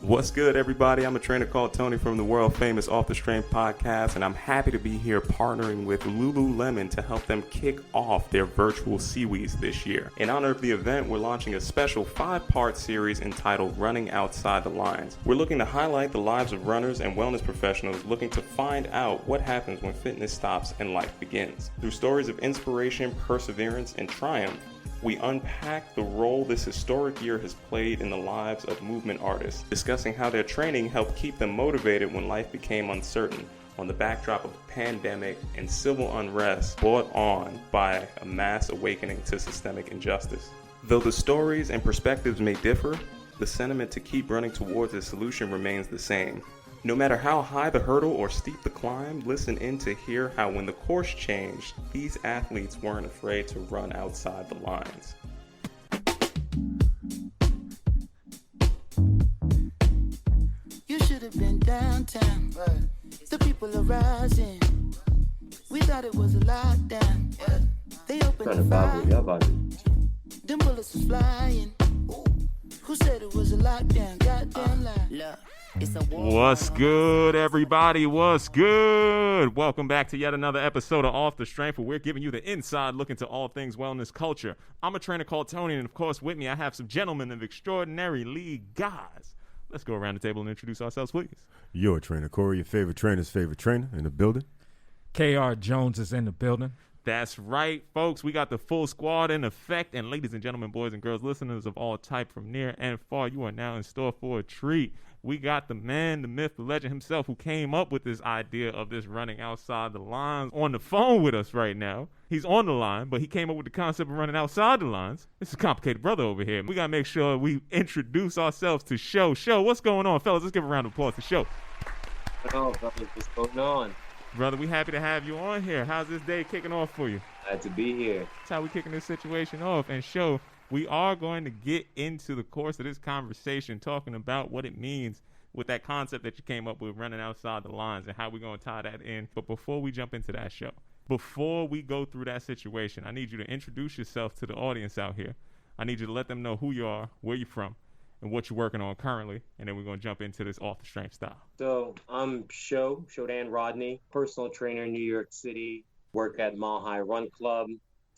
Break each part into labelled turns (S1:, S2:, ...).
S1: What's good, everybody? I'm a trainer called Tony from the world famous Off the Strength podcast, and I'm happy to be here partnering with Lululemon to help them kick off their virtual seaweeds this year. In honor of the event, we're launching a special 5-part series entitled Running Outside the Lines. We're looking to highlight the lives of runners and wellness professionals looking to find out what happens when fitness stops and life begins. Through stories of inspiration, perseverance, and triumph, we unpack the role this historic year has played in the lives of movement artists, discussing how their training helped keep them motivated when life became uncertain on the backdrop of a pandemic and civil unrest brought on by a mass awakening to systemic injustice. Though the stories and perspectives may differ, the sentiment to keep running towards a solution remains the same. No matter how high the hurdle or steep the climb, listen in to hear how when the course changed, these athletes weren't afraid to run outside the lines.
S2: You should have been downtown. The people are rising. We thought it was a lockdown. They opened the fire. Them bullets was flying. Who said it was a lockdown? Goddamn lie.
S1: What's good, everybody? What's good? Welcome back to yet another episode of Off the Strength, where we're giving you the inside look into all things wellness culture. I'm a trainer called Tony, and of course, with me, I have some gentlemen of extraordinary league guys. Let's go around the table and introduce ourselves, please.
S3: Your trainer, Corey, your favorite trainer's favorite trainer in the building.
S4: KR Jones is in the building.
S1: That's right, folks. We got the full squad in effect. And ladies and gentlemen, boys and girls, listeners of all type from near and far, you are now in store for a treat. We got the man, the myth, the legend himself who came up with this idea of this running outside the lines on the phone with us right now. He's on the line, but he came up with the concept of running outside the lines. This is a complicated brother over here. We got to make sure we introduce ourselves to Show. Show, what's going on, fellas? Let's give a round of applause to Show.
S5: Oh, fellas, what's going on?
S1: Brother, we happy to have you on here. How's this day kicking off for you?
S5: Glad to be here.
S1: That's how we kicking this situation off. And Show, we are going to get into the course of this conversation talking about what it means with that concept that you came up with, running outside the lines, and how we're going to tie that in. But before we jump into that, Show, before we go through that situation, I need you to introduce yourself to the audience out here. I need you to let them know who you are, where you're from, and what you're working on currently, and then we're going to jump into this off the strength style.
S5: So I'm Shodan Rodney, personal trainer in New York City, work at Mile High Run Club,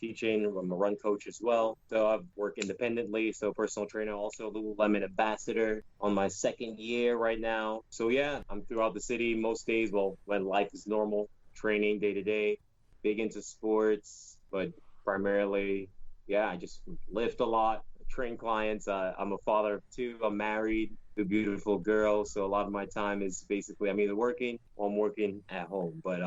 S5: teaching. I'm a run coach as well. So I work independently, so personal trainer, also Lululemon ambassador on my second year right now. So yeah, I'm throughout the city most days, well, when life is normal, training day to day, big into sports, but primarily, yeah, I just lift a lot. Train clients. I'm a father of 2. I'm married to a beautiful girl, so a lot of my time is basically I'm either working or I'm working at home. But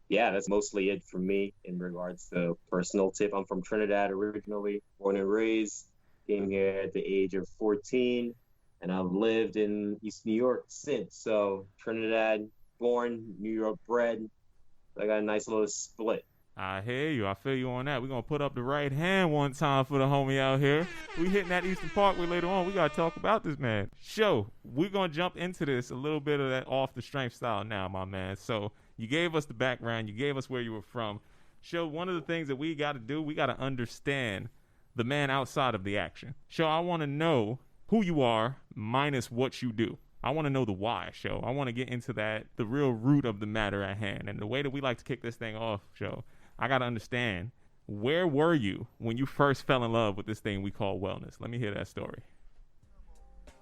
S5: yeah, that's mostly it for me in regards to personal tip. I'm from Trinidad originally, born and raised, came here at the age of 14, and I've lived in East New York since. So Trinidad born, New York bred. I got a nice little split.
S1: I hear you. I feel you on that. We're going to put up the right hand one time for the homie out here. We hitting that Eastern Parkway later on. We got to talk about this, man. Show, we're going to jump into this, a little bit of that off the strength style now, my man. So you gave us the background. You gave us where you were from. Show, one of the things that we got to do, we got to understand the man outside of the action. Show, I want to know who you are minus what you do. I want to know the why, Show. I want to get into that, the real root of the matter at hand. And the way that we like to kick this thing off, Show, I got to understand, where were you when you first fell in love with this thing we call wellness? Let me hear that story.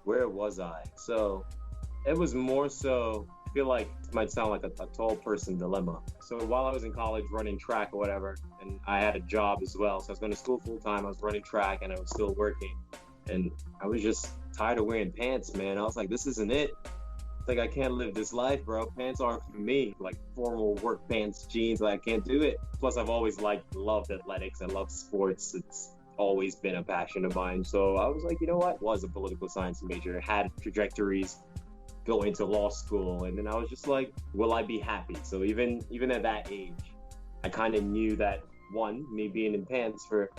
S5: Where was I? So it was more so, I feel like it might sound like a tall person dilemma. So while I was in college running track or whatever, and I had a job as well. So I was going to school full time. I was running track and I was still working. And I was just tired of wearing pants, man. I was like, this isn't it. Like, I can't live this life, bro. Pants aren't for me. Like formal work pants, jeans, like, I can't do it. Plus, I've always loved athletics. I love sports. It's always been a passion of mine. So I was like, you know what? Was a political science major, had trajectories going to law school. And then I was just like, will I be happy? So even at that age, I kind of knew that, one, me being in pants for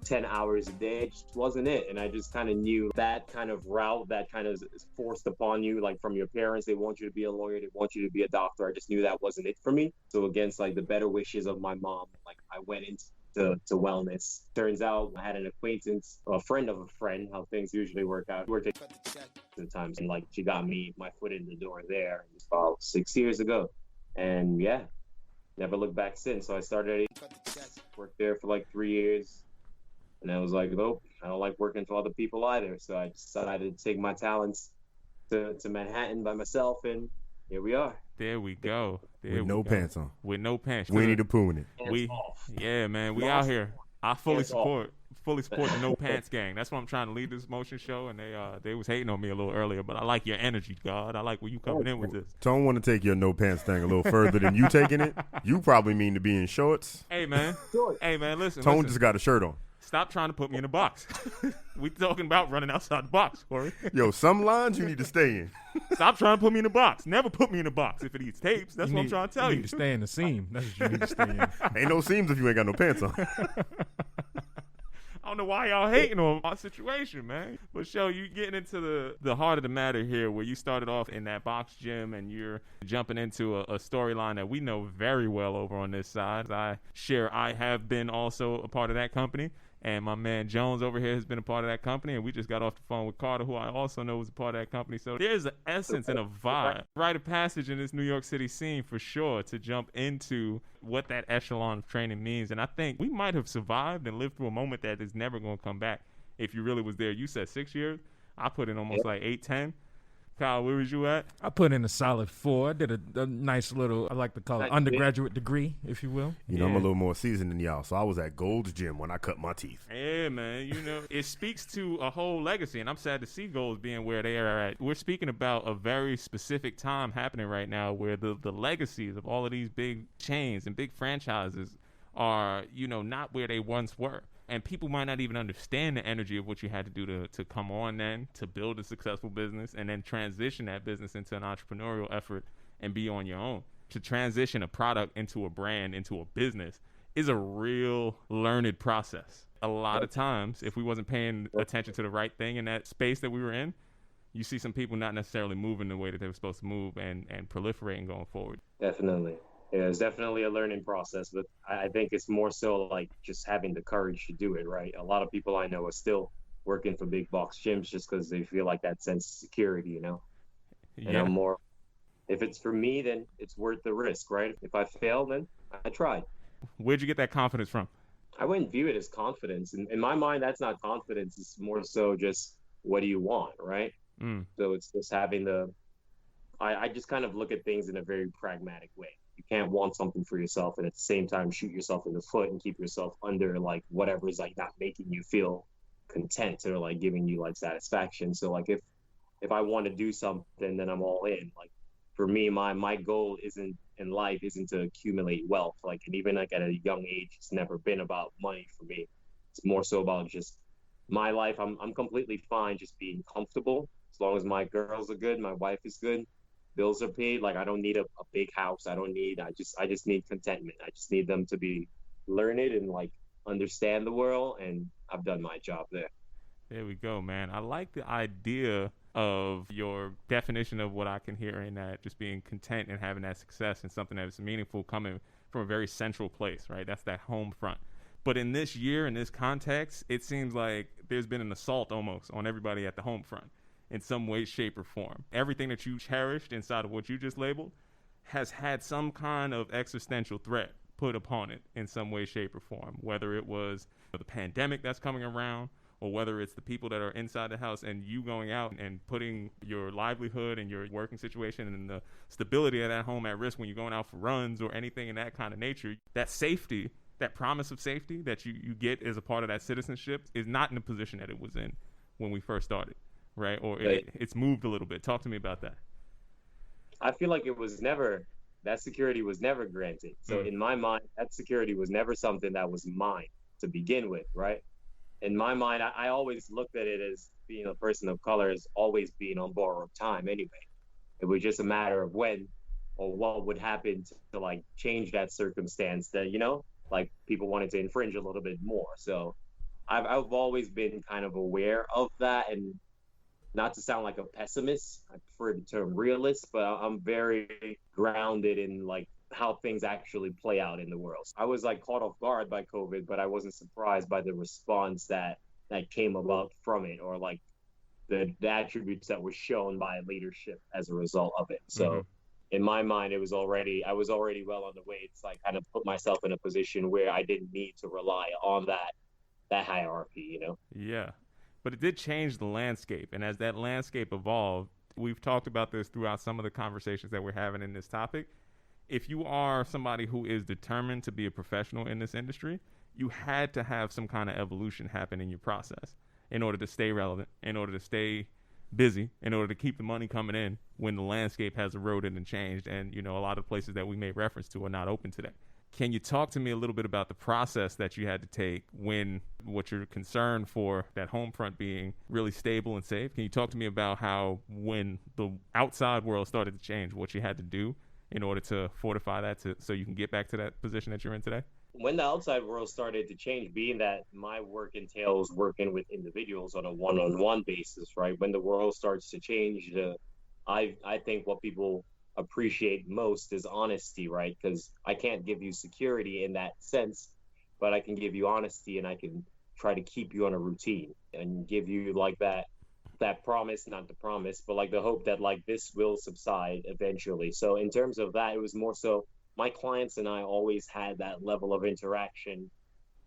S5: 10 hours a day just wasn't it. And I just kind of knew that kind of route that kind of is forced upon you, like from your parents. They want you to be a lawyer, they want you to be a doctor. I just knew that wasn't it for me. So against like the better wishes of my mom, like I went into to wellness. Turns out I had an acquaintance, a friend of a friend, how things usually work out. Worked at the times, and like she got me my foot in the door there about 6 years ago, and yeah, never looked back since. So I started, worked there for like 3 years, and I was like, nope, I don't like working for other people either. So I decided to take my talents to Manhattan by myself, and here we are.
S1: There we go.
S3: With no pants on.
S1: With no pants.
S3: Winnie the Pooh in it.
S5: Hands off.
S1: Yeah, man, we out here. I fully support the no pants gang. That's why I'm trying to lead this motion show, and they was hating on me a little earlier, but I like your energy, God. I like where you coming in with this.
S3: Tone want to take your no pants thing a little further than you taking it. You probably mean to be in shorts.
S1: Hey, man. Hey, man, listen.
S3: Tone just got a shirt on.
S1: Stop trying to put me in a box. We talking about running outside the box, Corey.
S3: Yo, some lines you need to stay in.
S1: Stop trying to put me in a box. Never put me in a box if it eats tapes. That's what I'm trying to tell you.
S4: You need to stay in the seam. That's what you need to stay in.
S3: Ain't no seams if you ain't got no pants on.
S1: I don't know why y'all hating on my situation, man. But Show, you getting into the heart of the matter here, where you started off in that box gym and you're jumping into a storyline that we know very well over on this side. I have been also a part of that company. And my man Jones over here has been a part of that company. And we just got off the phone with Carter, who I also know was a part of that company. So there's an essence and a vibe, rite of passage in this New York City scene for sure, to jump into what that echelon of training means. And I think we might have survived and lived through a moment that is never going to come back if you really was there. You said 6 years. I put in almost like 8, 10. Kyle, where was you at?
S4: I put in a solid 4. I did a nice little, I like to call it undergraduate degree, if you will.
S3: You know, I'm a little more seasoned than y'all, so I was at Gold's Gym when I cut my teeth.
S1: Yeah, man. You know, it speaks to a whole legacy, and I'm sad to see Gold's being where they are at. We're speaking about a very specific time happening right now where the legacies of all of these big chains and big franchises are, you know, not where they once were. And people might not even understand the energy of what you had to do to come on then, to build a successful business, and then transition that business into an entrepreneurial effort and be on your own. To transition a product into a brand, into a business, is a real learned process. A lot of times, if we wasn't paying attention to the right thing in that space that we were in, you see some people not necessarily moving the way that they were supposed to move and proliferating going forward.
S5: Definitely. Yeah, it's definitely a learning process, but I think it's more so like just having the courage to do it, right? A lot of people I know are still working for big box gyms just because they feel like that sense of security, you know?
S1: Yeah.
S5: And I'm more, if it's for me, then it's worth the risk, right? If I fail, then I tried.
S1: Where'd you get that confidence from?
S5: I wouldn't view it as confidence. In my mind, that's not confidence. It's more so just, what do you want, right? So it's just having I just kind of look at things in a very pragmatic way. You can't want something for yourself and at the same time shoot yourself in the foot and keep yourself under like whatever is like not making you feel content or like giving you like satisfaction. So like if I want to do something, then I'm all in. Like for me, my goal isn't in life isn't to accumulate wealth. Like, and even like at a young age, it's never been about money for me. It's more so about just my life. I'm completely fine just being comfortable as long as my girls are good, my wife is good. Bills are paid. Like I don't need a big house. I just need contentment. I just need them to be learned and like understand the world. And I've done my job there.
S1: There we go, man. I like the idea of your definition of what I can hear in that, just being content and having that success and something that is meaningful coming from a very central place, right? That's that home front. But in this year, in this context, it seems like there's been an assault almost on everybody at the home front. In some way, shape, or form. Everything that you cherished inside of what you just labeled has had some kind of existential threat put upon it in some way, shape, or form, whether it was the pandemic that's coming around or whether it's the people that are inside the house and you going out and putting your livelihood and your working situation and the stability of that home at risk when you're going out for runs or anything in that kind of nature. That safety, that promise of safety that you get as a part of that citizenship is not in the position that it was in when we first started. Right? Or it's moved a little bit. Talk to me about that.
S5: I feel like that security was never granted. So in my mind, that security was never something that was mine to begin with, right? In my mind, I always looked at it as being a person of color as always being on borrowed time anyway. It was just a matter of when or what would happen to like change that circumstance that, you know, like people wanted to infringe a little bit more. So I've always been kind of aware of that, and not to sound like a pessimist, I prefer the term realist, but I'm very grounded in like how things actually play out in the world. I was like caught off guard by COVID, but I wasn't surprised by the response that came about from it, or like the attributes that were shown by leadership as a result of it. So in my mind, I was already well on the way. It's like kind of put myself in a position where I didn't need to rely on that hierarchy, you know?
S1: Yeah. But it did change the landscape. And as that landscape evolved, we've talked about this throughout some of the conversations that we're having in this topic. If you are somebody who is determined to be a professional in this industry, you had to have some kind of evolution happen in your process in order to stay relevant, in order to stay busy, in order to keep the money coming in when the landscape has eroded and changed. And, you know, a lot of places that we made reference to are not open today. Can you talk to me a little bit about the process that you had to take when what you're concerned for that home front being really stable and safe? Can you talk to me about how when the outside world started to change, what you had to do in order to fortify that so you can get back to that position that you're in today?
S5: When the outside world started to change, being that my work entails working with individuals on a one-on-one basis, right? When the world starts to change, I think what people appreciate most is honesty, right? Because I can't give you security in that sense, but I can give you honesty, and I can try to keep you on a routine and give you like that promise, not the promise, but like the hope that like this will subside eventually. So in terms of that, it was more so my clients and I always had that level of interaction.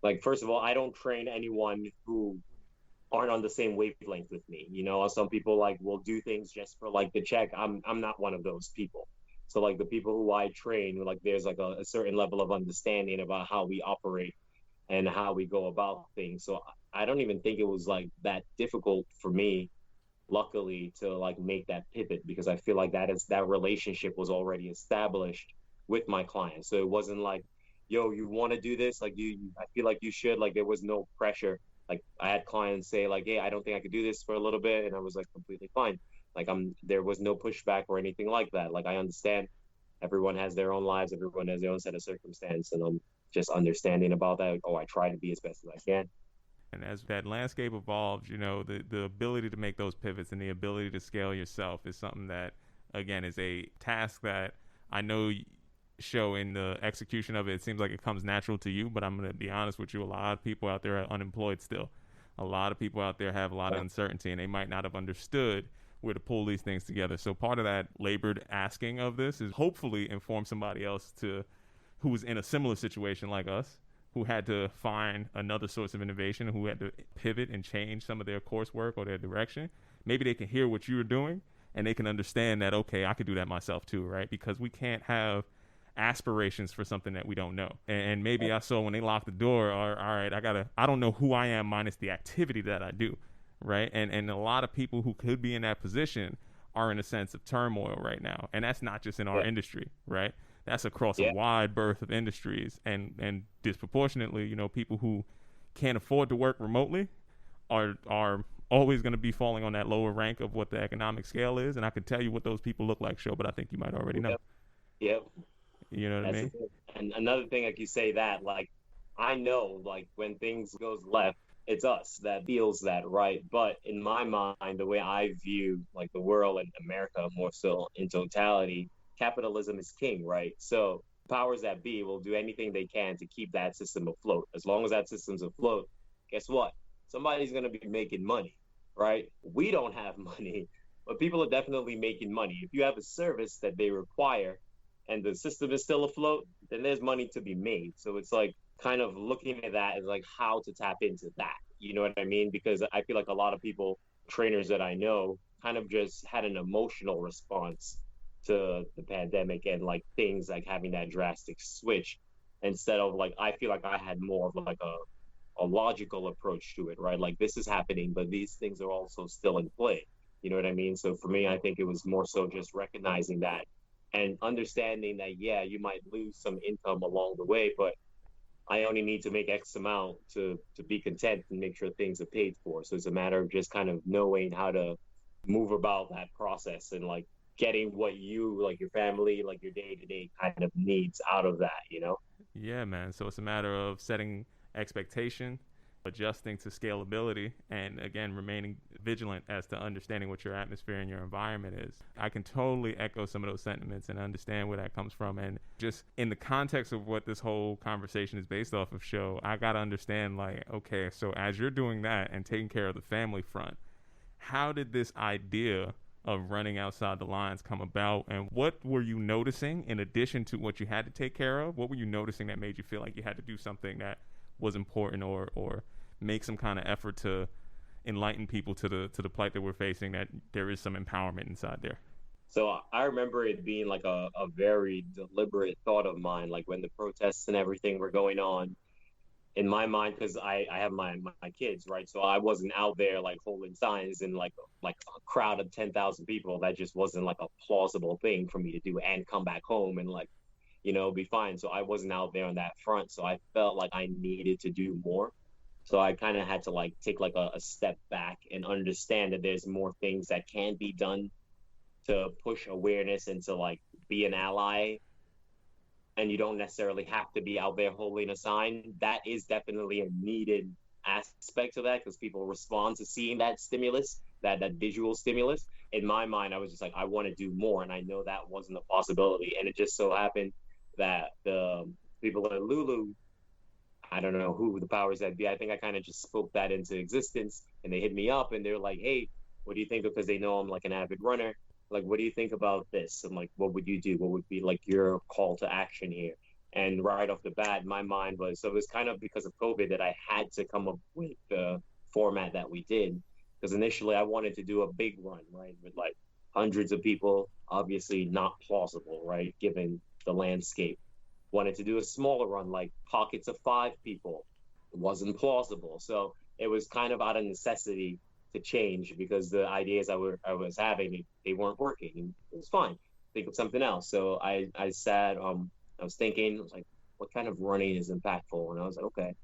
S5: Like, first of all, I don't train anyone who aren't on the same wavelength with me. You know, some people like will do things just for like the check. I'm not one of those people. So like the people who I train, like there's like a certain level of understanding about how we operate and how we go about things. So I don't even think it was like that difficult for me, luckily, to like make that pivot, because I feel like that relationship was already established with my clients. So it wasn't like, yo, you want to do this? Like I feel like you should. Like there was no pressure. Like I had clients say like, hey, I don't think I could do this for a little bit. And I was like, completely fine. Like there was no pushback or anything like that. Like I understand everyone has their own lives. Everyone has their own set of circumstance. And I'm just understanding about that. Oh, I try to be as best as I can.
S1: And as that landscape evolves, you know, the ability to make those pivots and the ability to scale yourself is something that, again, is a task that I know show in the execution of it. It seems like it comes natural to you, but I'm going to be honest with you. A lot of people out there are unemployed still. A lot of people out there have a lot of uncertainty, and they might not have understood where to pull these things together. So part of that labored asking of this is hopefully inform somebody else who's in a similar situation like us, who had to find another source of innovation, who had to pivot and change some of their coursework or their direction. Maybe they can hear what you're doing, and they can understand that, okay, I could do that myself too, right? Because we can't have aspirations for something that we don't know. And maybe I saw when they locked the door, all right, I don't know who I am minus the activity that I do, right? And a lot of people who could be in that position are in a sense of turmoil right now. And that's not just in our industry, right? That's across a wide berth of industries, and disproportionately, you know, people who can't afford to work remotely are always going to be falling on that lower rank of what the economic scale is. And I can tell you what those people look like, Show, but I think you might already know.
S5: Yep.
S1: You know what I mean?
S5: And another thing, like you say that, like, I know, like, when things goes left, it's us that feels that, right? But in my mind, the way I view, like, the world and America more so in totality, capitalism is king, right? So powers that be will do anything they can to keep that system afloat. As long as that system's afloat, guess what? Somebody's going to be making money, right? We don't have money, but people are definitely making money. If you have a service that they require, and the system is still afloat, then there's money to be made. So it's like kind of looking at that as like how to tap into that. You know what I mean? Because I feel like a lot of people, trainers that I know, kind of just had an emotional response to the pandemic and like things like having that drastic switch, instead of like, I feel like I had more of like a logical approach to it, right? Like this is happening, but these things are also still in play. You know what I mean? So for me, I think it was more so just recognizing that and understanding that, yeah, you might lose some income along the way, but I only need to make X amount to be content and make sure things are paid for. So it's a matter of just kind of knowing how to move about that process and like getting what you, like your family, like your day-to-day kind of needs out of that, you know?
S1: Yeah, man. So it's a matter of setting expectation adjusting to scalability and, again, remaining vigilant as to understanding what your atmosphere and your environment is. I can totally echo some of those sentiments and understand where that comes from. And just in the context of what this whole conversation is based off of, Show, I got to understand, like, okay, so as you're doing that and taking care of the family front, how did this idea of running outside the lines come about, and what were you noticing in addition to what you had to take care of? What were you noticing that made you feel like you had to do something that was important, or make some kind of effort to enlighten people to the plight that we're facing, that there is some empowerment inside there?
S5: So I remember it being like a very deliberate thought of mine, like when the protests and everything were going on, in my mind, because I have my kids, right? So I wasn't out there like holding signs in like a crowd of 10,000 people. That just wasn't like a plausible thing for me to do and come back home and like, be fine. So I wasn't out there on that front. So I felt like I needed to do more. So I kind of had to like take like a step back and understand that there's more things that can be done to push awareness and to like be an ally, and you don't necessarily have to be out there holding a sign. That is definitely a needed aspect of that, because people respond to seeing that stimulus, that visual stimulus. In my mind, I was just like, I want to do more, and I know that wasn't a possibility. And it just so happened that the people at Lulu, I don't know who the powers that be, I think I kind of just spoke that into existence, and they hit me up and they're like, hey, what do you think? Because they know I'm like an avid runner. Like, what do you think about this? I'm like, what would you do? What would be like your call to action here? And right off the bat, my mind was, so it was kind of because of COVID that I had to come up with the format that we did. Because initially I wanted to do a big run, right? With like hundreds of people, obviously not plausible, right? Given the landscape. Wanted to do a smaller run, like pockets of 5 people. It wasn't plausible. So it was kind of out of necessity to change, because the ideas I was having, they weren't working, and it was fine. Think of something else. So I sat, I was thinking, I was like, what kind of running is impactful? And I was like, okay.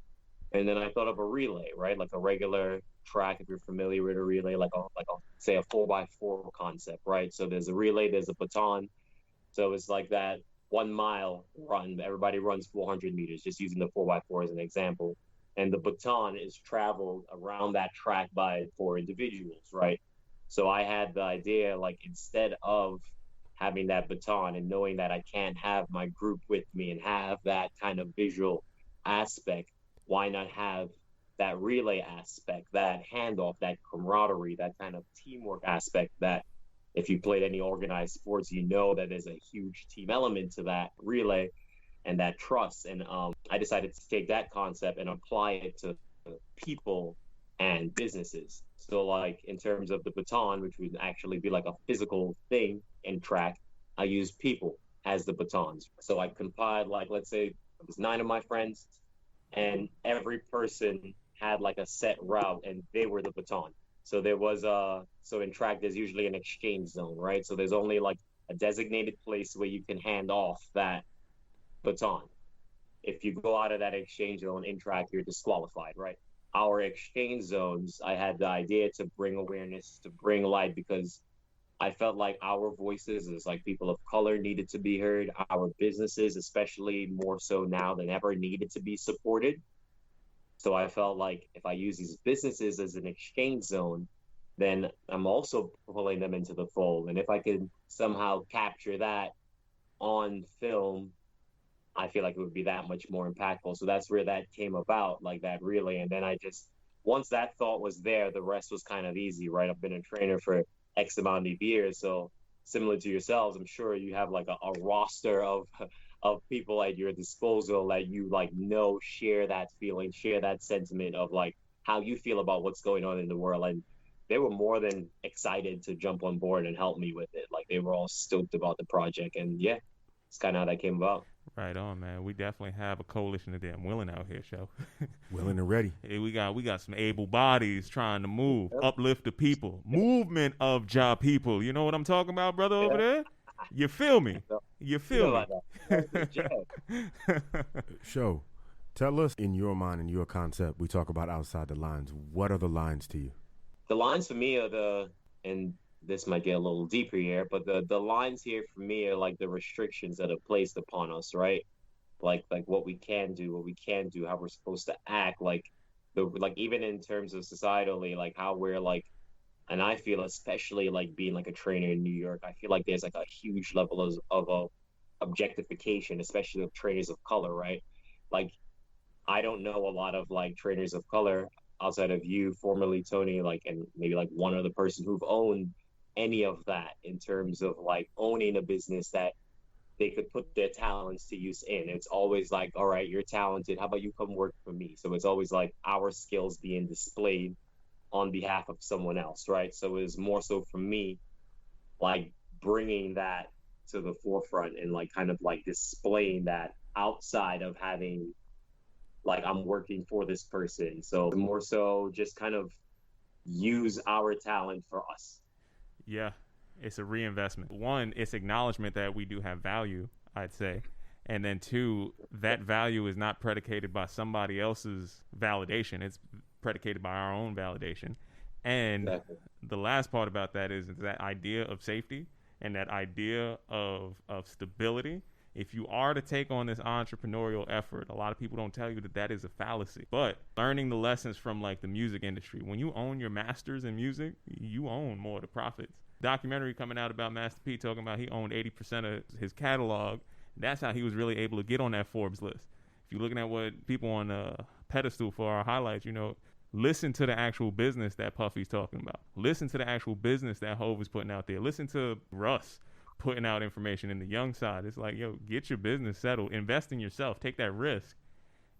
S5: And then I thought of a relay, right? Like a regular track, if you're familiar with a relay, like a say a 4x4 concept, right? So there's a relay, there's a baton. So it's like that 1 mile run. Everybody runs 400 meters, just using the 4x4 as an example. And the baton is traveled around that track by 4 individuals, right? So I had the idea, like, instead of having that baton and knowing that I can't have my group with me and have that kind of visual aspect, why not have that relay aspect, that handoff, that camaraderie, that kind of teamwork aspect that if you played any organized sports, you know that there's a huge team element to that relay and that trust. And I decided to take that concept and apply it to people and businesses. So like in terms of the baton, which would actually be like a physical thing in track, I use people as the batons. So I compiled, like, let's say it was 9 of my friends, and every person had like a set route and they were the baton. So there was so in track, there's usually an exchange zone, right? So there's only like a designated place where you can hand off that baton. If you go out of that exchange zone in track, you're disqualified, right? Our exchange zones, I had the idea to bring awareness, to bring light, because I felt like our voices as like people of color needed to be heard. Our businesses, especially more so now than ever, needed to be supported. So I felt like if I use these businesses as an exchange zone, then I'm also pulling them into the fold. And if I could somehow capture that on film, I feel like it would be that much more impactful. So that's where that came about, like that really. And then once that thought was there, the rest was kind of easy, right? I've been a trainer for X amount of years. So similar to yourselves, I'm sure you have like a roster of people at your disposal that you share that feeling, share that sentiment of like how you feel about what's going on in the world. And they were more than excited to jump on board and help me with it. Like they were all stoked about the project. And yeah, it's kind of how that came about.
S1: Right on, man. We definitely have a coalition of damn willing out here, Show.
S3: Willing and ready.
S1: Hey, we got some able bodies trying to move, uplift the people, movement of job people. You know what I'm talking about, brother, over there? You feel me? You feel me?
S3: Show, tell us in your mind and your concept, we talk about outside the lines. What are the lines to you?
S5: The lines for me are and this might get a little deeper here, but the lines here for me are like the restrictions that are placed upon us, right? Like what we can do, how we're supposed to act. Like the like even in terms of societally, like how we're like, and I feel especially like being like a trainer in New York, I feel like there's like a huge level of objectification, especially of trainers of color, right? Like I don't know a lot of like trainers of color outside of you, formerly Tony, like, and maybe like one other person who've owned any of that in terms of like owning a business that they could put their talents to use in. It's always like, all right, you're talented. How about you come work for me? So it's always like our skills being displayed on behalf of someone else, right? So it was more so for me, like bringing that to the forefront and like kind of like displaying that outside of having like I'm working for this person. So more so just kind of use our talent for us.
S1: Yeah, it's a reinvestment. One, it's acknowledgement that we do have value, I'd say. And then two, that value is not predicated by somebody else's validation. It's predicated by our own validation. And
S5: Exactly.
S1: the last part about that is that idea of safety and that idea of stability. If you are to take on this entrepreneurial effort, a lot of people don't tell you that that is a fallacy. But learning the lessons from like the music industry, when you own your masters in music, you own more of the profits. Documentary coming out about Master P talking about he owned 80% of his catalog. That's how he was really able to get on that Forbes list. If you're looking at what people on a pedestal for our highlights, you know, listen to the actual business that Puffy's talking about. Listen to the actual business that Hov is putting out there. Listen to Russ putting out information in the young side. It's like, yo, get your business settled, invest in yourself, take that risk,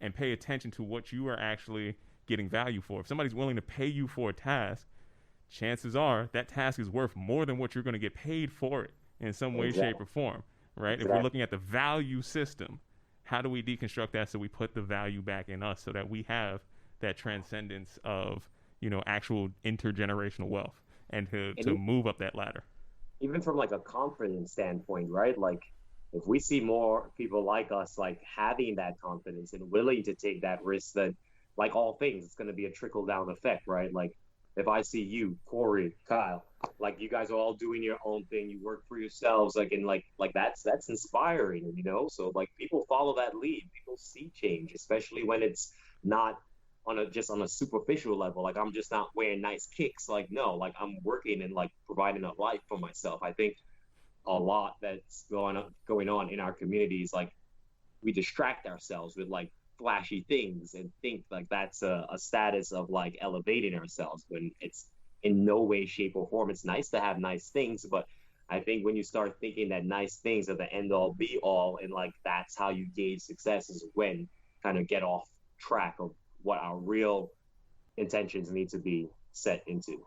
S1: and pay attention to what you are actually getting value for. If somebody's willing to pay you for a task, chances are that task is worth more than what you're going to get paid for it in some way, shape, or form, right? If we're looking at the value system, how do we deconstruct that so we put the value back in us so that we have that transcendence of, you know, actual intergenerational wealth and to move up that ladder?
S5: Even from like a confidence standpoint, right? Like if we see more people like us like having that confidence and willing to take that risk, that like all things, it's going to be a trickle down effect, right? Like if I see you, Corey, Kyle, like you guys are all doing your own thing, you work for yourselves, like and like that's inspiring, you know. So like people follow that lead, people see change, especially when it's not on a just on a superficial level. Like I'm just not wearing nice kicks. Like no, like I'm working and like providing a life for myself. I think a lot that's going on in our communities, like we distract ourselves with like flashy things and think like that's a status of like elevating ourselves when it's in no way, shape, or form. It's nice to have nice things, but I think when you start thinking that nice things are the end all be all and like that's how you gauge success is when kind of get off track of what our real intentions need to be set into.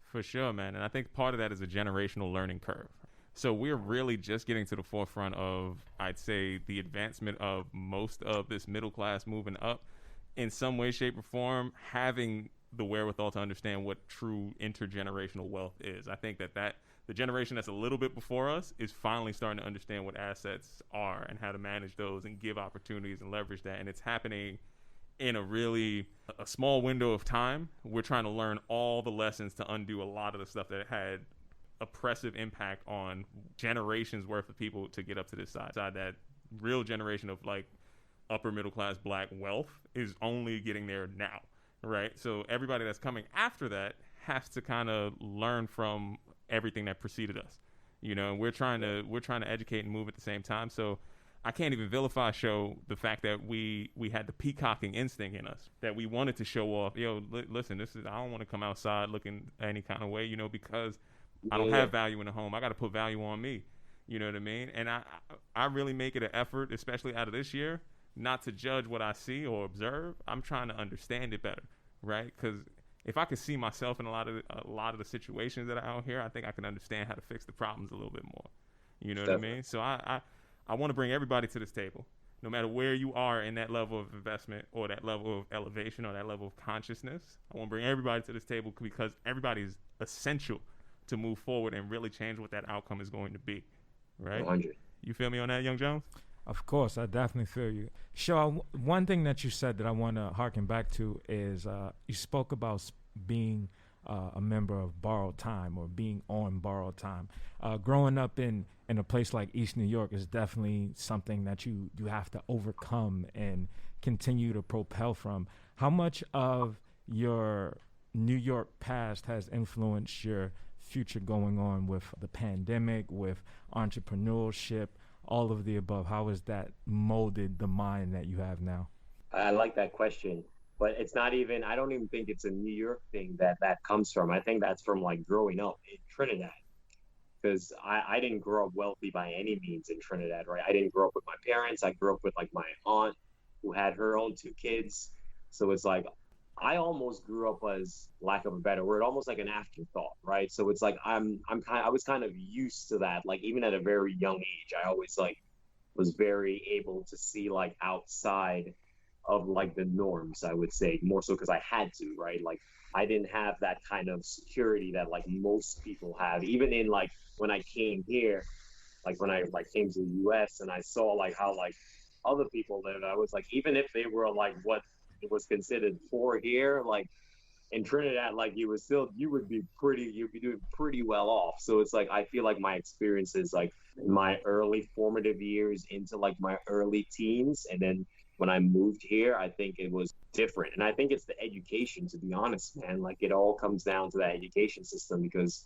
S1: For sure, man. And I think part of that is a generational learning curve. So we're really just getting to the forefront of, I'd say, the advancement of most of this middle class moving up in some way, shape, or form, having the wherewithal to understand what true intergenerational wealth is. I think that the generation that's a little bit before us is finally starting to understand what assets are and how to manage those and give opportunities and leverage that. And it's happening in a small window of time. We're trying to learn all the lessons to undo a lot of the stuff that had oppressive impact on generations worth of people to get up to this side. That real generation of like upper middle class black wealth is only getting there now, right? So everybody that's coming after that has to kind of learn from everything that preceded us, you know. And we're trying to educate and move at the same time. So I can't even vilify the fact that we had the peacocking instinct in us, that we wanted to show off. Yo, listen, I don't want to come outside looking any kind of way, you know, because I don't have value in the home. I got to put value on me. You know what I mean? And I really make it an effort, especially out of this year, not to judge what I see or observe. I'm trying to understand it better, right? Because if I could see myself in a lot of the situations that are out here, I think I can understand how to fix the problems a little bit more. You know what I mean? So I want to bring everybody to this table, no matter where you are in that level of investment or that level of elevation or that level of consciousness. I want to bring everybody to this table because everybody is essential to move forward and really change what that outcome is going to be, right?
S5: 100.
S1: You feel me on that, Young Jones?
S4: Of course, I definitely feel you. Shaw, one thing that you said that I want to harken back to is you spoke about being a member of borrowed time or being on borrowed time. Growing up in a place like East New York is definitely something that you have to overcome and continue to propel from. How much of your New York past has influenced your future going on with the pandemic, with entrepreneurship, all of the above? How has that molded the mind that you have now?
S5: I like that question, but it's not even, I don't even think it's a New York thing that comes from. I think that's from like growing up in Trinidad. Because I didn't grow up wealthy by any means in Trinidad, right? I didn't grow up with my parents. I grew up with like my aunt who had her own 2 kids. So it's like I almost grew up as, lack of a better word, almost like an afterthought, right? So it's like I was kind of used to that. Like even at a very young age, I always like was very able to see like outside of like the norms, I would say, more so because I had to, right? Like I didn't have that kind of security that like most people have. Even in like when I came here, like when I like came to the US and I saw like how like other people lived, I was like, even if they were like what it was considered poor here, like in Trinidad, like you'd be doing pretty well off. So it's like I feel like my experiences like my early formative years into like my early teens, and then when I moved here, I think it was different. And I think it's the education, to be honest, man. Like it all comes down to that education system, because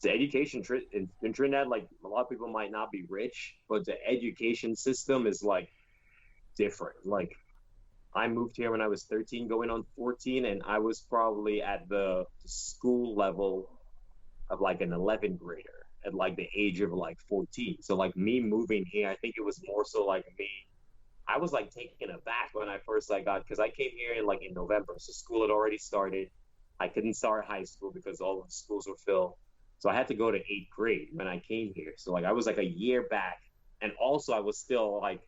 S5: the education in Trinidad, like a lot of people might not be rich, but the education system is like different. Like I moved here when I was 13 going on 14, and I was probably at the school level of like an 11th grader at like the age of like 14. So like me moving here, I think it was more so like me, I was like taken aback when I first like got, because I came here in November, so school had already started. I couldn't start high school because all of the schools were filled, so I had to go to 8th grade when I came here. So like I was like a year back, and also I was still like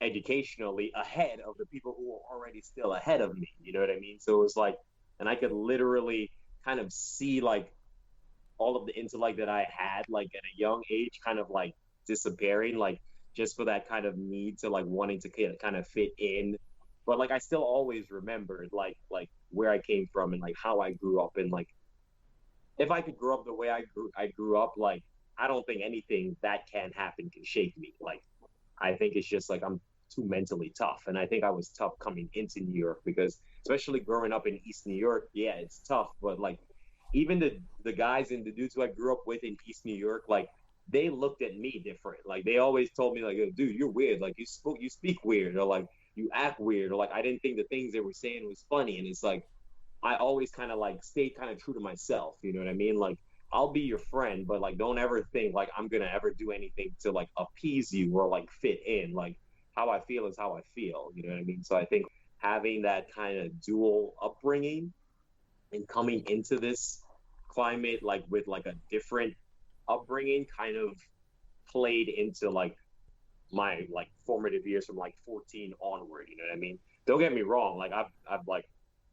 S5: educationally ahead of the people who were already still ahead of me. You know what I mean? So it was like, and I could literally kind of see like all of the intellect that I had like at a young age kind of like disappearing, like just for that kind of need to like wanting to kind of fit in. But like I still always remembered like where I came from and like how I grew up, and like if I could grow up the way I grew up, like I don't think anything that can happen can shake me. Like I think it's just like I'm too mentally tough, and I think I was tough coming into New York, because especially growing up in East New York, yeah, it's tough, but like even the guys and the dudes who I grew up with in East New York, like they looked at me different. Like they always told me like, dude, you're weird. Like you speak weird, or like you act weird, or like I didn't think the things they were saying was funny. And it's like I always kind of like stayed kind of true to myself. You know what I mean? Like I'll be your friend, but like don't ever think like I'm gonna ever do anything to like appease you or like fit in. Like how I feel is how I feel. You know what I mean? So I think having that kind of dual upbringing and coming into this climate like with like a different upbringing kind of played into like my like formative years from like 14 onward. You know what I mean? Don't get me wrong, like I've like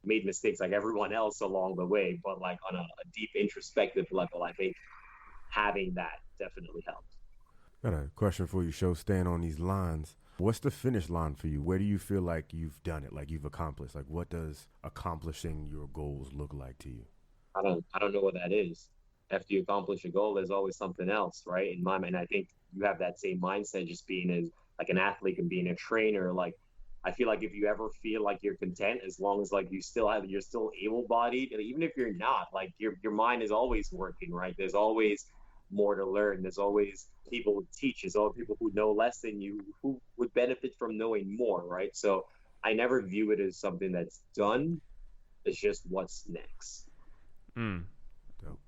S5: made mistakes like everyone else along the way, but like on a deep introspective level, I think having that definitely helped.
S3: Got a question for you, Show. Staying on these lines, what's the finish line for you? Where do you feel like you've done it, like you've accomplished? Like what does accomplishing your goals look like to you?
S5: I don't know what that is. After you accomplish a goal, there's always something else, right? In my mind, I think you have that same mindset, just being as like an athlete and being a trainer. Like I feel like if you ever feel like you're content, as long as like you're still able-bodied, and even if you're not, like your mind is always working, right? There's always more to learn. There's always people who teach. There's always people who know less than you who would benefit from knowing more, right? So I never view it as something that's done. It's just what's next.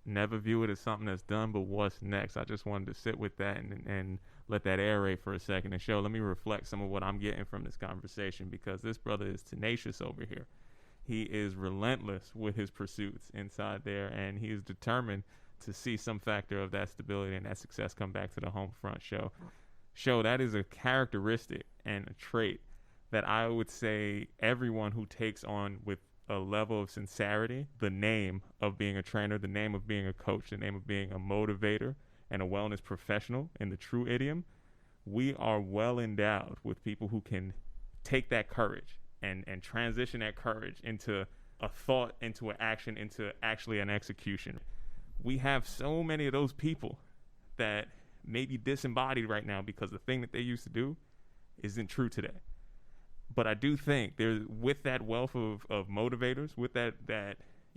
S1: Never view it as something that's done, but what's next? I just wanted to sit with that and let that aerate for a second and show. Let me reflect some of what I'm getting from this conversation, because this brother is tenacious over here. He is relentless with his pursuits inside there, and he is determined to see some factor of that stability and that success come back to the home front. Show that is a characteristic and a trait that I would say everyone who takes on with a level of sincerity the name of being a trainer, the name of being a coach, the name of being a motivator and a wellness professional in the true idiom, we are well endowed with people who can take that courage and transition that courage into a thought, into an action, into actually an execution. We have so many of those people that may be disembodied right now because the thing that they used to do isn't true today. But I do think there's, with that wealth of motivators, with that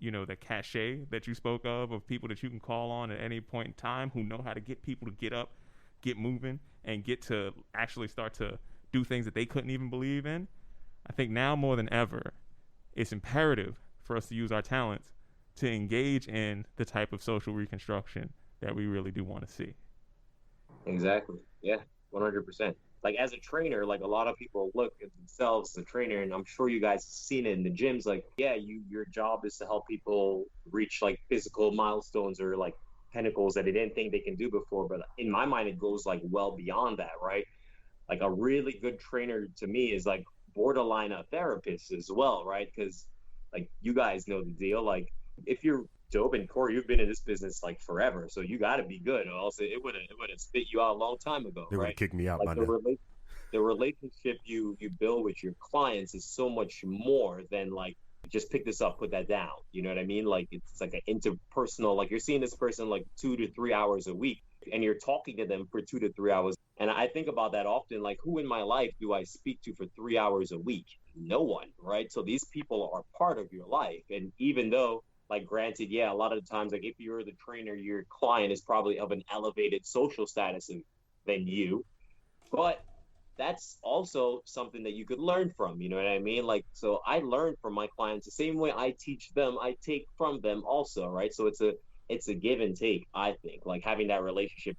S1: the cachet that you spoke of people that you can call on at any point in time who know how to get people to get up, get moving, and get to actually start to do things that they couldn't even believe in. I think now more than ever, it's imperative for us to use our talents to engage in the type of social reconstruction that we really do want to see.
S5: Exactly. Yeah, 100%. Like as a trainer, like a lot of people look at themselves as a trainer, and I'm sure you guys have seen it in the gyms. Like, yeah, your job is to help people reach like physical milestones or like pinnacles that they didn't think they can do before. But in my mind, it goes like well beyond that, right? Like a really good trainer to me is like borderline a therapist as well, right? Because like you guys know the deal. Like if you're dope, and Corey, you've been in this business like forever, so you got to be good, or else it would have spit you out a long time ago.
S3: They would
S5: right?
S3: have kicked me out
S5: Like
S3: by now.
S5: the relationship you build with your clients is so much more than like just pick this up, put that down. You know what I mean? Like it's like an interpersonal. Like you're seeing this person like 2 to 3 hours a week, and you're talking to them for 2 to 3 hours. And I think about that often. Like, who in my life do I speak to for 3 hours a week? No one, right? So these people are part of your life, and even though, like, granted, yeah, a lot of the times, like if you're the trainer, your client is probably of an elevated social status than you, but that's also something that you could learn from, you know what I mean? Like, so I learn from my clients the same way I teach them, I take from them also, right? So it's a give and take, I think, like having that relationship.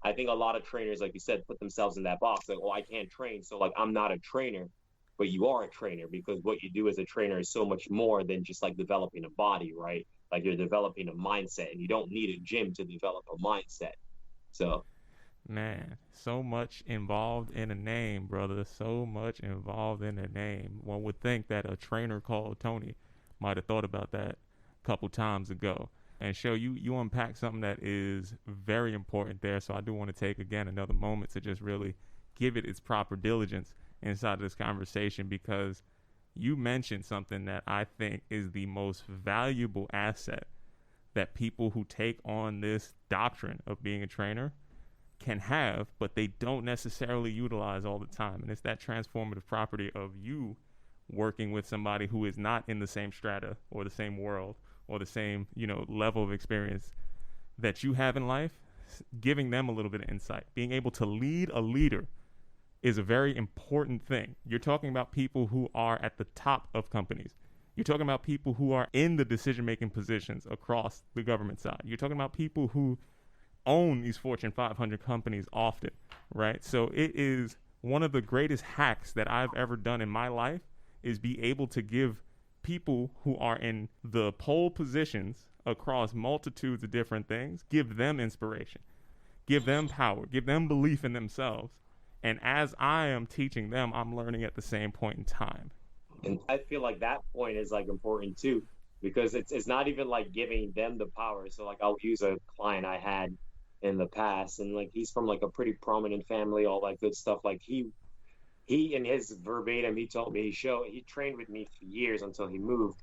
S5: I think a lot of trainers, like you said, put themselves in that box, like, oh, I can't train, so like I'm not a trainer. But you are a trainer, because what you do as a trainer is so much more than just like developing a body, right? Like you're developing a mindset, and you don't need a gym to develop a mindset. So,
S1: Man, so much involved in a name, brother. So much involved in a name. One would think that a trainer called Tony might have thought about that a couple times ago. And show you unpack something that is very important there. So I do want to take again another moment to just really give it its proper diligence inside of this conversation, because you mentioned something that I think is the most valuable asset that people who take on this doctrine of being a trainer can have, but they don't necessarily utilize all the time. And it's that transformative property of you working with somebody who is not in the same strata or the same world or the same, level of experience that you have in life, giving them a little bit of insight. Being able to lead a leader is a very important thing. You're talking about people who are at the top of companies. You're talking about people who are in the decision-making positions across the government side. You're talking about people who own these Fortune 500 companies often, right? So it is one of the greatest hacks that I've ever done in my life, is be able to give people who are in the pole positions across multitudes of different things, give them inspiration, give them power, give them belief in themselves. And as I am teaching them, I'm learning at the same point in time.
S5: and I feel like that point is like important too, because it's not even like giving them the power. So like I'll use a client I had in the past, and like he's from like a pretty prominent family, all that good stuff. Like he in his verbatim, he told me he trained with me for years until he moved,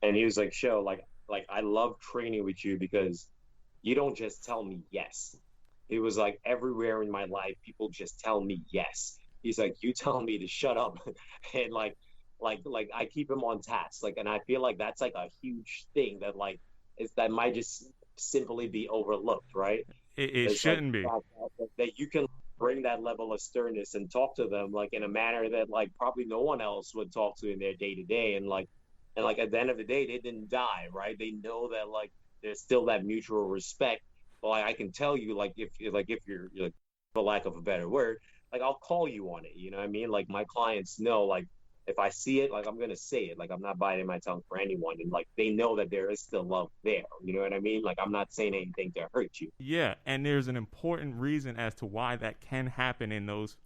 S5: and he was like, like I love training with you because you don't just tell me yes. It was like everywhere in my life, people just tell me yes. He's like, you tell me to shut up, and like I keep him on task. Like, and I feel like that's like a huge thing that like that might just simply be overlooked, right?
S1: It
S5: It's
S1: shouldn't
S5: like
S1: be.
S5: that you can bring that level of sternness and talk to them like in a manner that like probably no one else would talk to in their day to day, and like at the end of the day, they didn't die, right? They know that like there's still that mutual respect. Well, I can tell you, like if you're like, for lack of a better word, like I'll call you on it. You know what I mean? Like my clients know, like if I see it, like I'm gonna say it. Like I'm not biting my tongue for anyone, and like they know that there is still love there. You know what I mean? Like I'm not saying anything to hurt you.
S1: Yeah, and there's an important reason as to why that can happen in those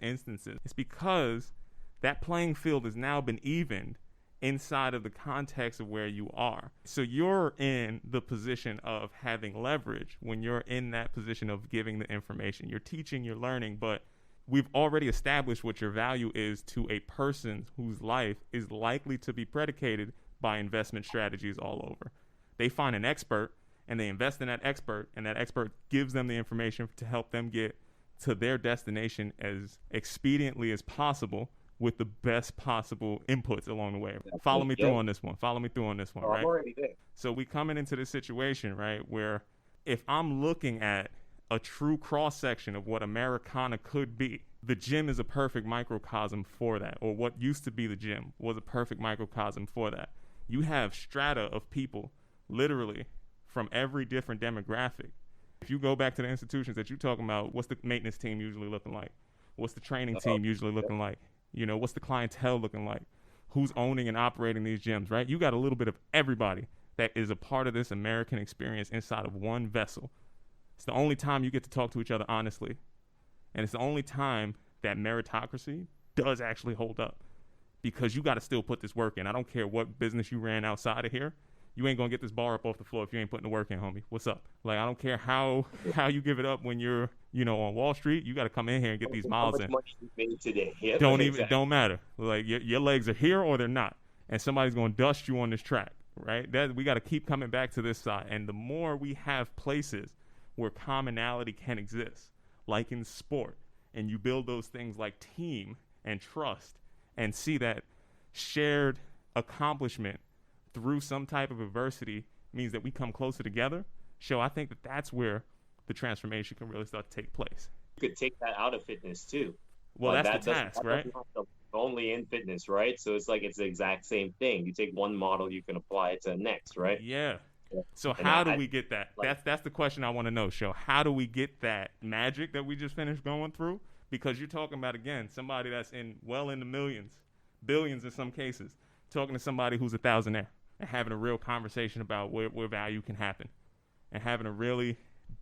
S1: instances. It's because that playing field has now been evened inside of the context of where you are. So you're in the position of having leverage when you're in that position of giving the information. You're teaching, you're learning, but we've already established what your value is to a person whose life is likely to be predicated by investment strategies all over. They find an expert and they invest in that expert, and that expert gives them the information to help them get to their destination as expediently as possible with the best possible inputs along the way. Follow me through on this one.
S5: Oh,
S1: right?
S5: I'm already there.
S1: So we coming into this situation, right, where if I'm looking at a true cross-section of what Americana could be, the gym is a perfect microcosm for that, or what used to be the gym was a perfect microcosm for that. You have strata of people, literally, from every different demographic. If you go back to the institutions that you're talking about, what's the maintenance team usually looking like? What's the training team usually looking like? You know, what's the clientele looking like? Who's owning and operating these gyms, right? You got a little bit of everybody that is a part of this American experience inside of one vessel. It's the only time you get to talk to each other honestly. And it's the only time that meritocracy does actually hold up, because you got to still put this work in. I don't care what business you ran outside of here. You ain't going to get this bar up off the floor if you ain't putting the work in, homie. What's up? Like, I don't care how you give it up when you're, you know, on Wall Street. You got to come in here and get these miles in.
S5: How much money you made today? Yeah,
S1: Don't matter. Like, your legs are here or they're not. And somebody's going to dust you on this track, right? That we got to keep coming back to this side. And the more we have places where commonality can exist, like in sport, and you build those things like team and trust and see that shared accomplishment through some type of adversity means that we come closer together. So I think that that's where the transformation can really start to take place.
S5: You could take that out of fitness too.
S1: Well,
S5: Like,
S1: that's the task, right?
S5: Only in fitness, right? So it's like it's the exact same thing. You take one model, you can apply it to the next, right?
S1: Yeah. So
S5: And
S1: how do we get that?
S5: like-
S1: That's the question I want to know, Sho. How do we get that magic that we just finished going through? Because you're talking about, again, somebody that's in the millions, billions in some cases, talking to somebody who's a thousandaire and having a real conversation about where value can happen, and having a really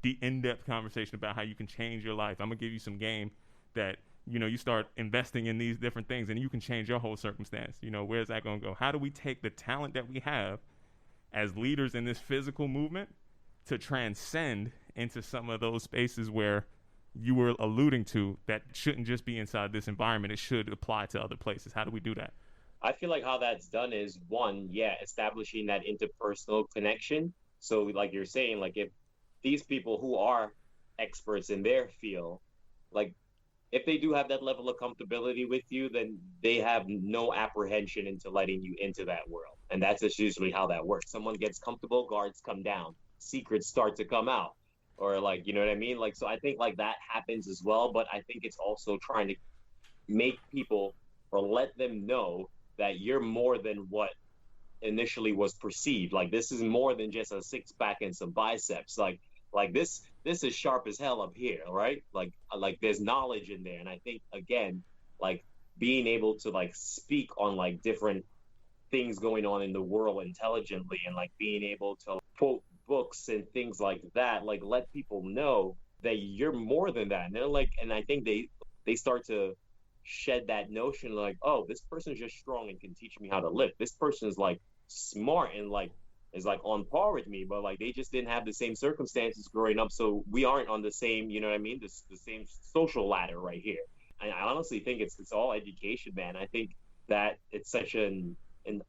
S1: in-depth conversation about how you can change your life. I'm going to give you some game that, you know, you start investing in these different things and you can change your whole circumstance. You know, where's that going to go? How do we take the talent that we have as leaders in this physical movement to transcend into some of those spaces where you were alluding to that shouldn't just be inside this environment, it should apply to other places? How do we do that?
S5: I feel like how that's done is one, establishing that interpersonal connection. So like you're saying, like if these people who are experts in their field, like if they do have that level of comfortability with you, then they have no apprehension into letting you into that world. And that's just usually how that works. Someone gets comfortable, guards come down, secrets start to come out, or like, you know what I mean? Like, so I think like that happens as well. But I think it's also trying to make people or let them know that you're more than what initially was perceived. Like this is more than just a six pack and some biceps. Like this is sharp as hell up here, right? Like there's knowledge in there. And I think again, like being able to like speak on like different things going on in the world intelligently, and like being able to quote books and things like that, like let people know that you're more than that. And they're like, and I think they start to shed that notion like, oh, this person is just strong and can teach me how to lift. This person is like smart and like is like on par with me, but like they just didn't have the same circumstances growing up, so we aren't on the same, you know what I mean, the same social ladder right here. I honestly think it's all education, man. I think that it's such an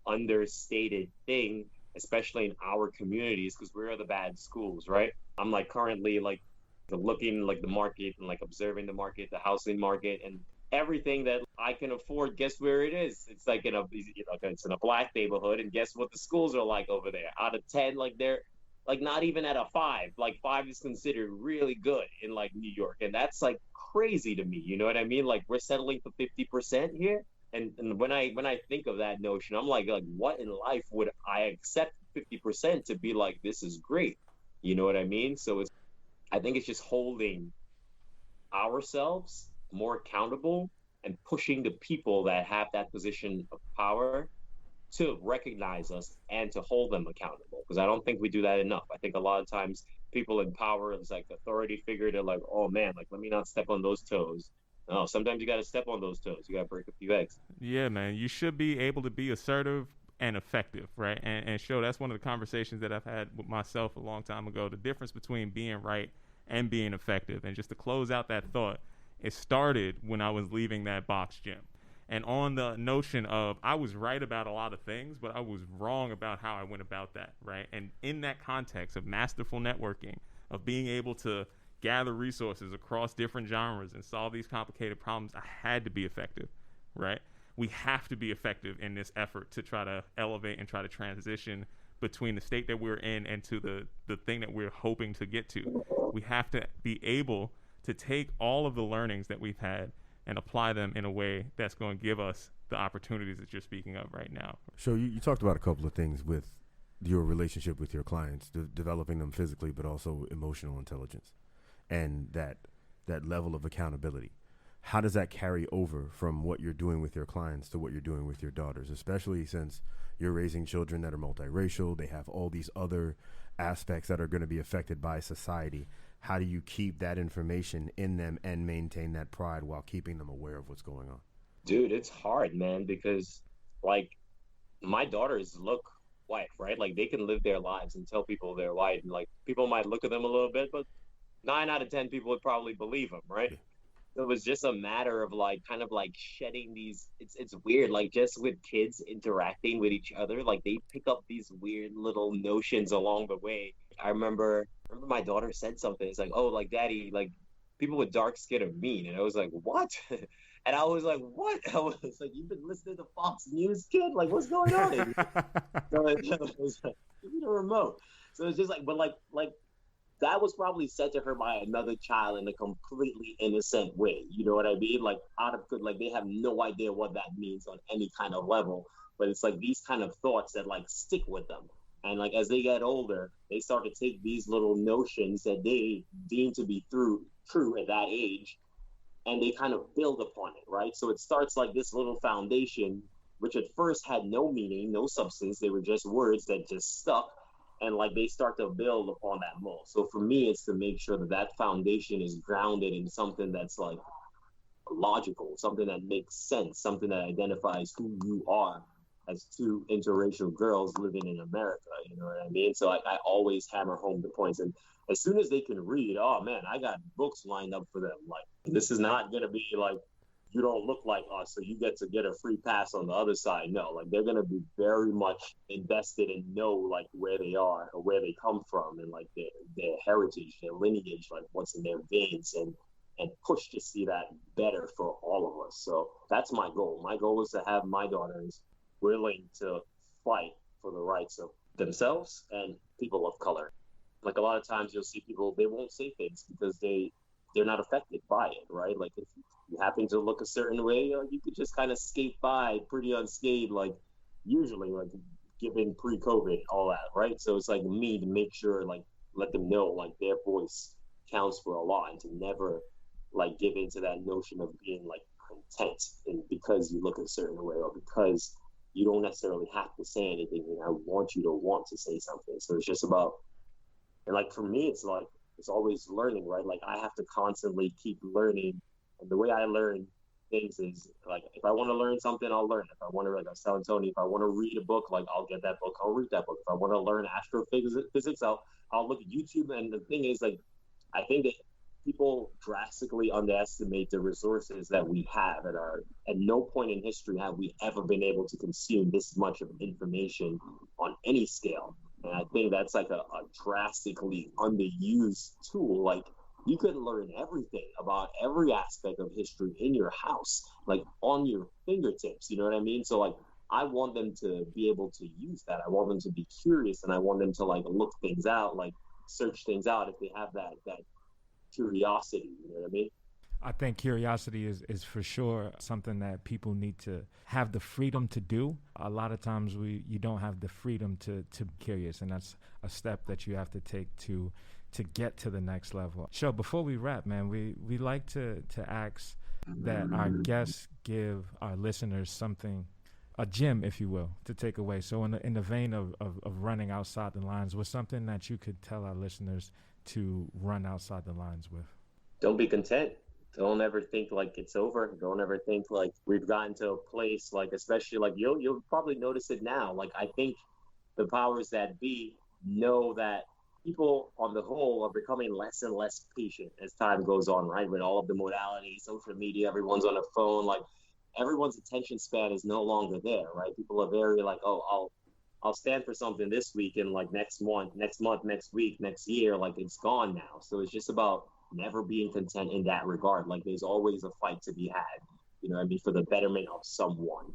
S5: understated thing, especially in our communities, because we're the bad schools, right? I'm like currently like looking like the market and like observing the market, the housing market, and everything that I can afford, guess where it is? It's like it's in a black neighborhood, and guess what the schools are like over there? Out of 10, like they're like not even at a 5. Like 5 is considered really good in like New York, and that's like crazy to me. You know what I mean? Like we're settling for 50% here, and when I think of that notion, I'm like what in life would I accept 50% to be like this is great? You know what I mean? So I think it's just holding ourselves more accountable and pushing the people that have that position of power to recognize us and to hold them accountable, because I don't think we do that enough. I think a lot of times people in power, it's like authority figure, they're like, oh man, like let me not step on those toes. No, sometimes you got to step on those toes. You got to break a few eggs.
S1: Yeah, man, you should be able to be assertive and effective, right? And Sho, that's one of the conversations that I've had with myself a long time ago, the difference between being right and being effective. And just to close out that thought, it started when I was leaving that box gym. And on the notion of I was right about a lot of things, but I was wrong about how I went about that, right? And in that context of masterful networking, of being able to gather resources across different genres and solve these complicated problems, I had to be effective, right? we have to be effective in this effort to try to elevate and try to transition between the state that we're in and to the thing that we're hoping to get to. We have to be able to take all of the learnings that we've had and apply them in a way that's going to give us the opportunities that you're speaking of right now.
S3: So you talked about a couple of things with your relationship with your clients, developing them physically, but also emotional intelligence and that level of accountability. How does that carry over from what you're doing with your clients to what you're doing with your daughters, especially since you're raising children that are multiracial? They have all these other aspects that are going to be affected by society. How do you keep that information in them and maintain that pride while keeping them aware of what's going on?
S5: Dude, it's hard, man, because like my daughters look white, right? Like they can live their lives and tell people they're white, and like people might look at them a little bit, but 9 out of 10 people would probably believe them, right?
S3: Yeah.
S5: It was just a matter of like kind of like shedding these, it's weird, like just with kids interacting with each other, like they pick up these weird little notions along the way. I remember my daughter said something. It's like, oh, like daddy, like people with dark skin are mean. And I was like, what? And I was like, what? I was like, you've been listening to Fox News, kid? Like, what's going on? So it was like, give me the remote. So it's just like, but like that was probably said to her by another child in a completely innocent way. You know what I mean? Like like they have no idea what that means on any kind of level. But it's like these kind of thoughts that like stick with them. And like as they get older, they start to take these little notions that they deem to be true at that age, and they kind of build upon it, right? So it starts like this little foundation, which at first had no meaning, no substance. They were just words that just stuck. And like they start to build upon that mold. So for me, it's to make sure that that foundation is grounded in something that's like logical, something that makes sense, something that identifies who you are as two interracial girls living in America. You know what I mean? So I always hammer home the points. And as soon as they can read, oh man, I got books lined up for them. Like this is not going to be like, you don't look like us, so you get to get a free pass on the other side. No, like they're going to be very much invested and know like where they are or where they come from and like their heritage, their lineage, like what's in their veins, and push to see that better for all of us. So that's my goal. My goal is to have my daughters willing to fight for the rights of themselves and people of color. Like a lot of times you'll see people, they won't say things because they're not affected by it, right? Like if you happen to look a certain way, you could just kind of skate by pretty unscathed, like usually, like given pre-COVID, all that, right? So it's like me to make sure, like, let them know, like, their voice counts for a lot, and to never, like, give into that notion of being, like, content and because you look a certain way or because you don't necessarily have to say anything, and I want you to want to say something. So it's just about, and like for me, it's like, it's always learning, right? Like I have to constantly keep learning. And the way I learn things is like, if I want to learn something, I'll learn. If I want to, like I was telling Tony, if I want to read a book, like I'll get that book, I'll read that book. If I want to learn astrophysics, I'll look at YouTube. And the thing is, like, I think that people drastically underestimate the resources that we have at no point in history have we ever been able to consume this much of information on any scale. And I think that's like a drastically underused tool. Like you could learn everything about every aspect of history in your house, like on your fingertips, you know what I mean? So like, I want them to be able to use that. I want them to be curious, and I want them to like look things out, like search things out if they have that curiosity, you know what I mean?
S4: I think curiosity is for sure something that people need to have the freedom to do. A lot of times you don't have the freedom to be curious, and that's a step that you have to take to get to the next level. So before we wrap, man, we like to ask that our guests give our listeners something, a gem, if you will, to take away. So in the vein of running outside the lines, what's something that you could tell our listeners to run outside the lines with?
S5: Don't be content. Don't ever think like it's over. Don't ever think like we've gotten to a place, like especially like you'll probably notice it now. Like I think the powers that be know that people on the whole are becoming less and less patient as time goes on, right? With all of the modalities, social media, everyone's on a phone, like everyone's attention span is no longer there, right? People are very like, oh, I'll stand for something this week, and like next month, next week, next year, like it's gone now. So it's just about never being content in that regard. Like there's always a fight to be had. you know what I mean, for the betterment of someone.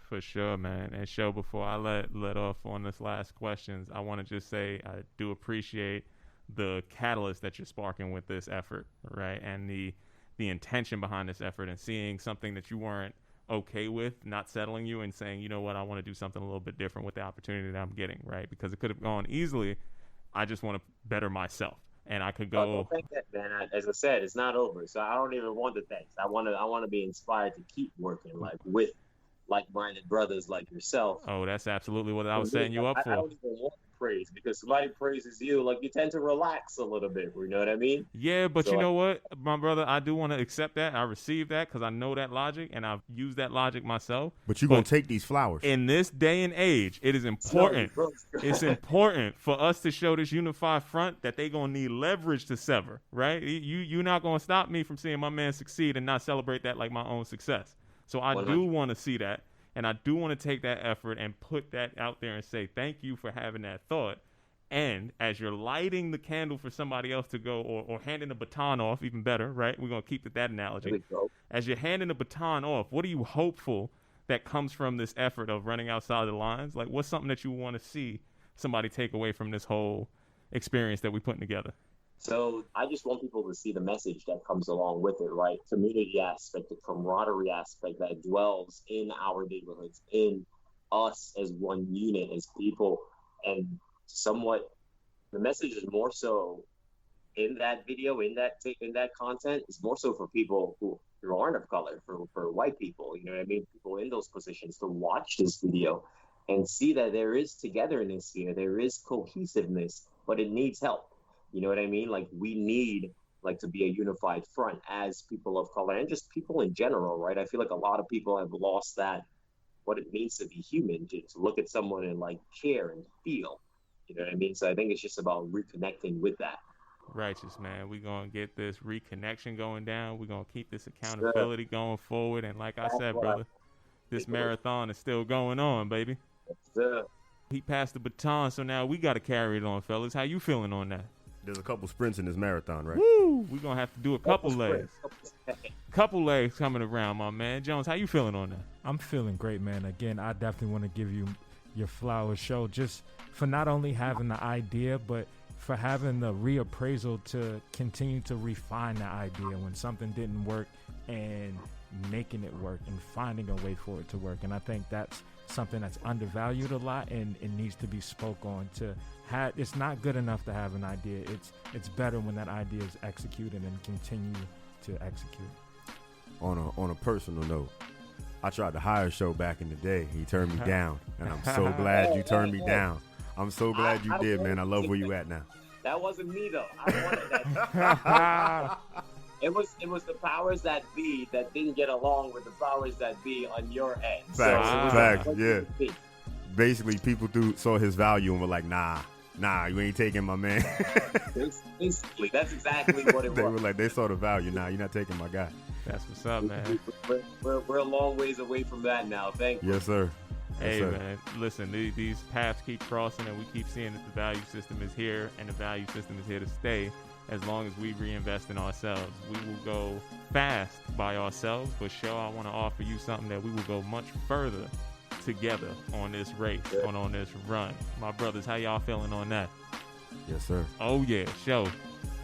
S1: For sure, man. And Show, before I let off on this last questions, I want to just say I do appreciate the catalyst that you're sparking with this effort, right? And the intention behind this effort, and seeing something that you weren't okay with not settling you and saying, you know what, I want to do something a little bit different with the opportunity that I'm getting, right? Because it could have gone easily. I just want to better myself, and I could go.
S5: Don't thank that, man. As I said, it's not over, so I don't even want the thanks. I want to be inspired to keep working, like with like-minded brothers like yourself.
S1: Oh, that's absolutely what I was setting you up for.
S5: I don't even want praise, because somebody praises you, like, you tend to relax a little bit. You know what I mean?
S1: Yeah, but so you know what, my brother, I do want to accept that. I receive that because I know that logic, and I've used that logic myself.
S3: But you're going to take these flowers.
S1: In this day and age, it is important. It's important for us to show this unified front that they're going to need leverage to sever, right? You're not going to stop me from seeing my man succeed and not celebrate that like my own success. So I 100. Do want to see that. And I do want to take that effort and put that out there and say, thank you for having that thought. And as you're lighting the candle for somebody else to go, or handing the baton off, even better, right? We're going to keep that analogy. As you're handing the baton off, what are you hopeful that comes from this effort of running outside the lines? Like, what's something that you want to see somebody take away from this whole experience that we're putting together?
S5: So I just want people to see the message that comes along with it, right? Community aspect, the camaraderie aspect that dwells in our neighborhoods, in us as one unit, as people. And somewhat, the message is more so in that video, in that content, is more so for people who aren't of color, for white people, you know what I mean? People in those positions to watch this video and see that there is togetherness here, there is cohesiveness, but it needs help. You know what I mean? Like, we need to be a unified front as people of color, and just people in general, right? I feel like a lot of people have lost that, what it means to be human, to look at someone and care and feel. You know what I mean? So I think it's just about reconnecting with that.
S1: Righteous, man. We're going to get this reconnection going down. We're going to keep this accountability going forward. And like I said, brother, this marathon is still going on, baby. He passed the baton, so now we got to carry it on, fellas. How you feeling on that?
S3: There's a couple sprints in this marathon, right?
S1: Woo! We're going to have to do a couple legs. Couple legs coming around, my man. Jones, how you feeling on that?
S4: I'm feeling great, man. Again, I definitely want to give you your flowers, Show, just for not only having the idea, but for having the reappraisal to continue to refine the idea when something didn't work, and making it work and finding a way for it to work. And I think that's something that's undervalued a lot, and it needs to be spoke on. It's not good enough to have an idea. It's better when that idea is executed and continue to execute.
S3: On a personal note, I tried to hire Show back in the day. He turned me down, and I'm so glad you turned me down. I'm so glad you did, man. I love where you at now.
S5: That wasn't me, though. I wanted that. It was the powers that be that didn't get along with the powers that be on your end.
S3: Facts, yeah. Basically, people saw his value and were like, nah, you ain't taking my man.
S5: Basically, that's exactly what it was.
S3: They were like, they saw the value. Nah, you're not taking my guy.
S1: That's what's up, man.
S5: We're a long ways away from that now. Thank you.
S3: Yes, sir.
S1: Hey, man, listen, these paths keep crossing, and we keep seeing that the value system is here, and the value system is here to stay. As long as we reinvest in ourselves, we will go fast by ourselves. But Show, I want to offer you something that we will go much further together on this race, on this run. My brothers, how y'all feeling on that?
S3: Yes, sir.
S1: Oh, yeah, Show.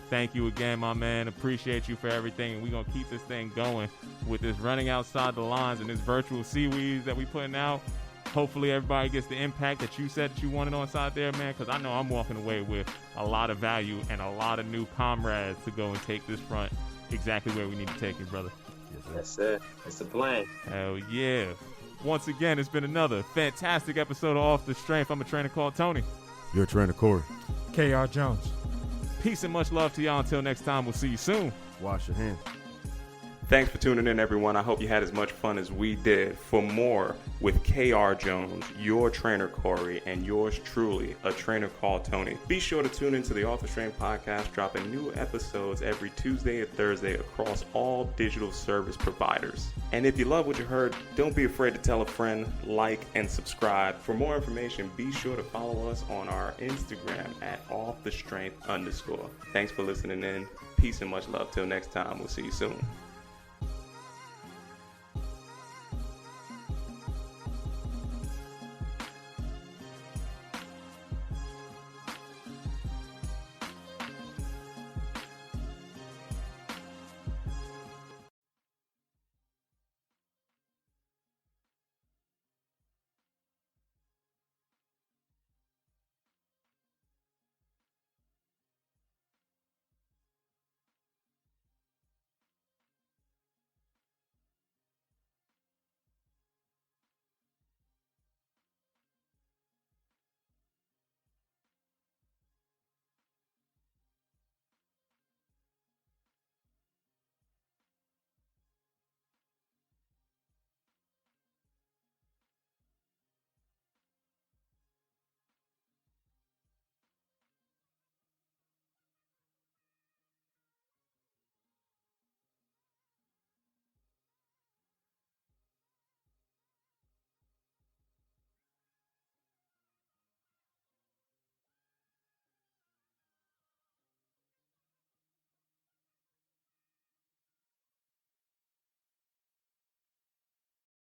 S1: Thank you again, my man. Appreciate you for everything. And we're going to keep this thing going with this running outside the lines and this virtual seaweeds that we putting out. Hopefully everybody gets the impact that you said that you wanted on side there, man, because I know I'm walking away with a lot of value and a lot of new comrades to go and take this front exactly where we need to take it, brother.
S5: Yes, sir. That's the plan.
S1: Hell yeah. Once again, it's been another fantastic episode of Off the Strength. I'm a trainer called Tony.
S3: You're a trainer, Corey.
S4: KR Jones.
S1: Peace and much love to y'all. Until next time, we'll see you soon.
S3: Wash your hands.
S1: Thanks for tuning in, everyone. I hope you had as much fun as we did. For more with KR Jones, your trainer Corey, and yours truly, a trainer called Tony. Be sure to tune into the Off the Strength podcast, dropping new episodes every Tuesday and Thursday across all digital service providers. And if you love what you heard, don't be afraid to tell a friend, like, and subscribe. For more information, be sure to follow us on our Instagram at offthestrength_. Thanks for listening in. Peace and much love. Till next time, we'll see you soon.